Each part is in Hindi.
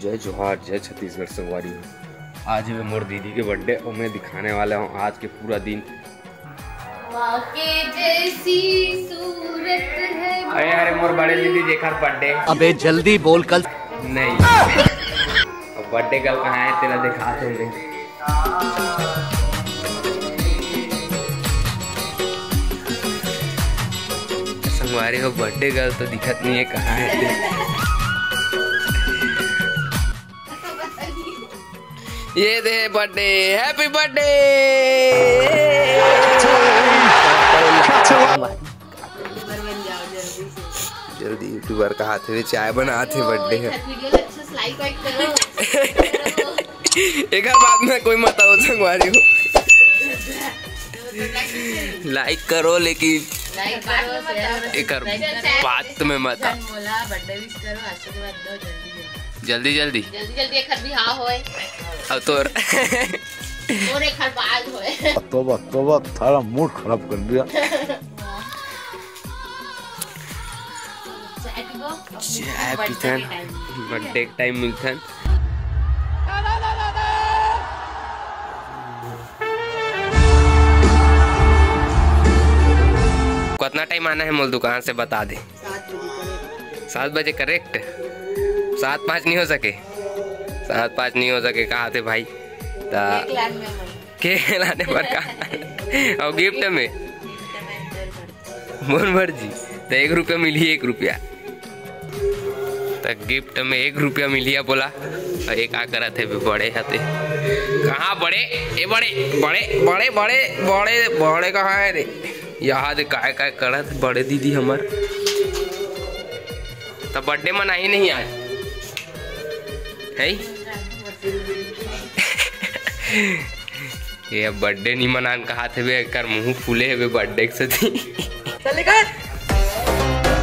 जय जोहार, जय छत्तीसगढ़ संगवारी हो। आज है मोर दीदी के बर्थडे और मैं दिखाने वाला हूँ आज के पूरा दिन। जैसी सूरत है। अरे मोर बड़े दीदी जेकर बर्थडे। अबे जल्दी बोल, कल नहीं। अब बर्थडे कल कहाँ है तेरा दिखा तुमने। संगवारी हो बर्थडे गर्ल तो दिखत नहीं है कहाँ है। ये दे बर्थडे, हैप्पी बर्थडे। जल्दी यूट्यूबर का हाथ में चाय बनाते बर्थडे है। एक बात में कोई मत आओ संगवारी हो। लाइक करो लेकिन एक बात में मत जल्दी जल्दी एक भी हाँ होए अब तो और एक बाद होए। तोबा थारा मूड खराब कर दिया। चाय पीथन बर्थडे टाइम मिलथन। कितना टाइम आना है मोल दुकान से बता दे। 7 बजे करेक्ट। 7-5 नहीं हो सके। 7-5 नहीं हो सके कहा थे भाई के लाने पर का और गिफ्ट में मोर मर्जी तो 1 रुपया मिली 1 रुपया तो गिफ्ट में 1 रुपया मिलिया बोला। और एक आ करा थे बड़े हाथे कहाँ बड़े ए बड़े बड़े बड़े बड़े बड़े बड़े कहाँ है रे। याद काय काय करत बड़े दीदी हमर तो बर्थडे मनाई नहीं आज है। ये बर्थडे नहीं मनान कहा थे कर मुंह फूले है बर्थडे से थी।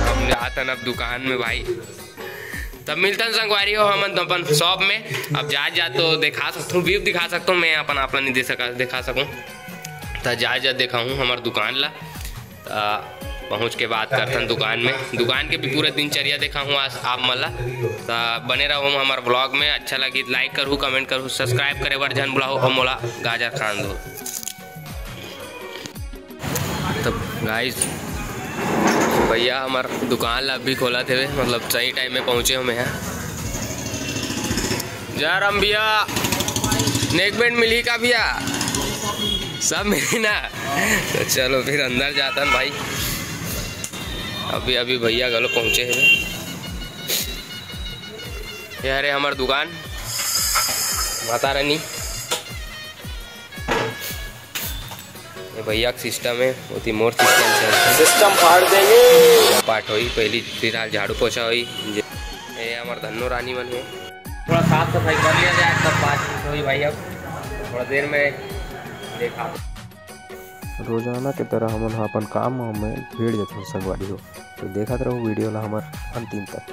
हम जाते अब दुकान में भाई तब मिलता संगवारी हो हम अपन शॉप में। अब जा तो दिखा सकता हूँ व्यू दिखा सकता हूँ मैं अपन आपला नहीं दिखा सकूँ तो जा देखा हूँ हमार दुकान ला। पहुँच के बात करथन दुकान में। दुकान के भी पूरा दिनचर्या देखा हूँ आज आप मला तो बने रहो हमारे ब्लॉग में। अच्छा लगी लाइक करूँ कमेंट करूँ सब्सक्राइब करे बर जन बुलाओ और मोला गाजर खान दो। तो गाइस भैया हमारे दुकान ला भी खोला थे मतलब सही टाइम में पहुँचे हम यहाँ। जा राम भैया नेक बैंड मिली का भैया सब मिली ना। तो चलो फिर अंदर जाता है भाई। अभी भैया गलो पहुँचे हैं। ये रहे हमार दुकान माता रानी। ये भैया का सिस्टम है होती मोर सिस्टम फाड़ देंगे पाठ हुई पहली फिलहाल झाड़ू पोछा हुई। ये हमार धन्नो रानी मन है। थोड़ा साफ सफाई कर लिया जाए तब बात हुई भाई। अब थोड़ा देर में देखा रोजाना के तरह हम अपन काम में भीड़ जाते संगवारी हो तो देखा रहो वीडियो ला हमार अंतिम तक।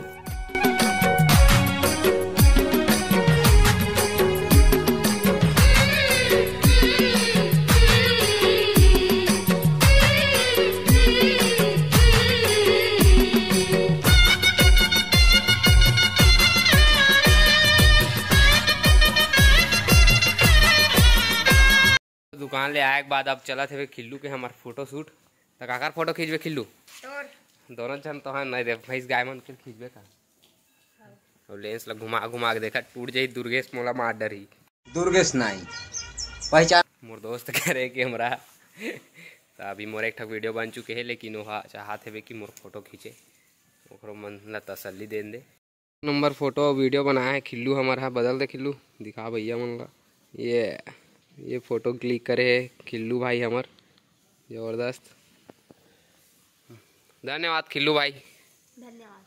दुकान ले आए के बाद अब चला थे खिल्लू के हमार फोटो शूट तो काकर फोटो खींचबे खिल्लू दोनों जन तो है नहीं देख भैंस गाय मन के खींचबे का और लेंस ला घुमा के देखा टूट जाई। दुर्गेश मोला मार डरी दुर्गेश नहीं पहचान मोर दोस्त करे कि हमरा तो अभी मोर एक ठक वीडियो बन चुके हैं लेकिन वह चाहते हुए कि मोर फोटो खींचे ओकरो मन ला तसल्ली दे दे। नंबर फोटो वीडियो बनाया है खिल्लू हमारा बदल दे खिल्लू दिखा भैया मन ला। ये फोटो क्लिक करे है खिल्लू भाई हमार जबरदस्त। धन्यवाद खिल्लू भाई धन्यवाद।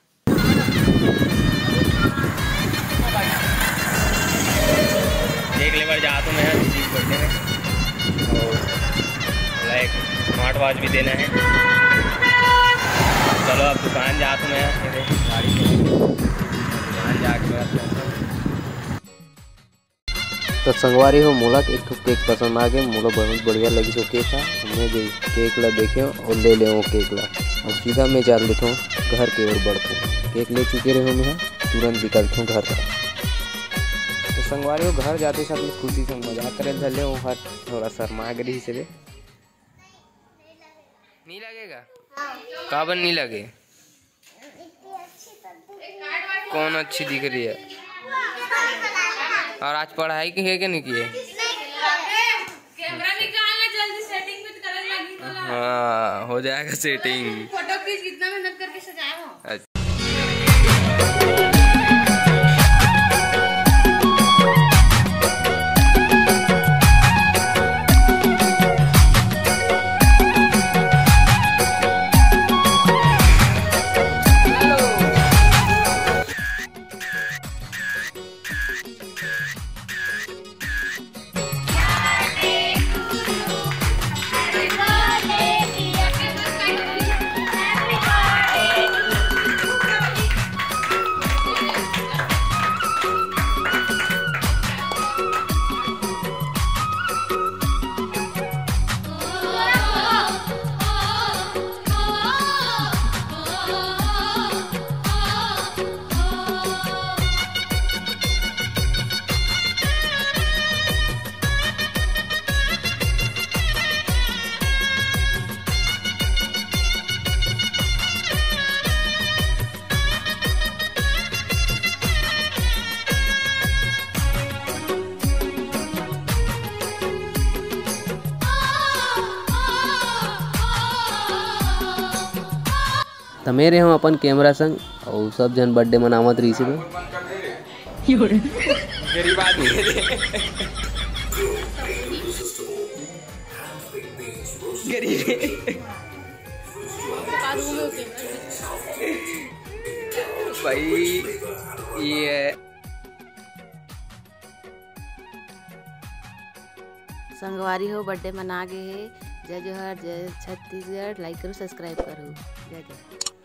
एक लेवर जा तो मैं बर्थडे में और एक स्मार्ट वॉच भी देना है। चलो अब दुकान जा तो मैं गाड़ी दुकान जाके तो संगवारी हो मोला एक ठो केक पसंद आ गए। मोला बहुत बढ़िया लगी सो केक था। हमने केक ला देखे और ले ले वो केक ला और सीधा मैं चल लेता हूँ घर की ओर बढ़ता हूँ। केक ले चुके रहे हो मैं तुरंत निकलता हूँ घर का। संगवारी हो घर जाते साथ में खुशी संग मजाक करे धले वो हर थोड़ा शर्मा गई से नहीं लगेगा काबर नहीं लगे कौन अच्छी दिख रही है और आज पढ़ाई की है कि नहीं की है कैमरा निकालना जल्दी सेटिंग भी करने लगी तो हाँ हो जाएगा सेटिंग फोटो प्लीज कितना मेहनत करके सजाया हो तो मेरे हम अपन कैमरा संग और सब जन बर्थडे मनावत रही से गरीब आदमी गरीब भाई ये संगवारी हो बर्थडे मना गए है जय जोहर जय छत्तीसगढ़ लाइक करो सब्सक्राइब करो जय जय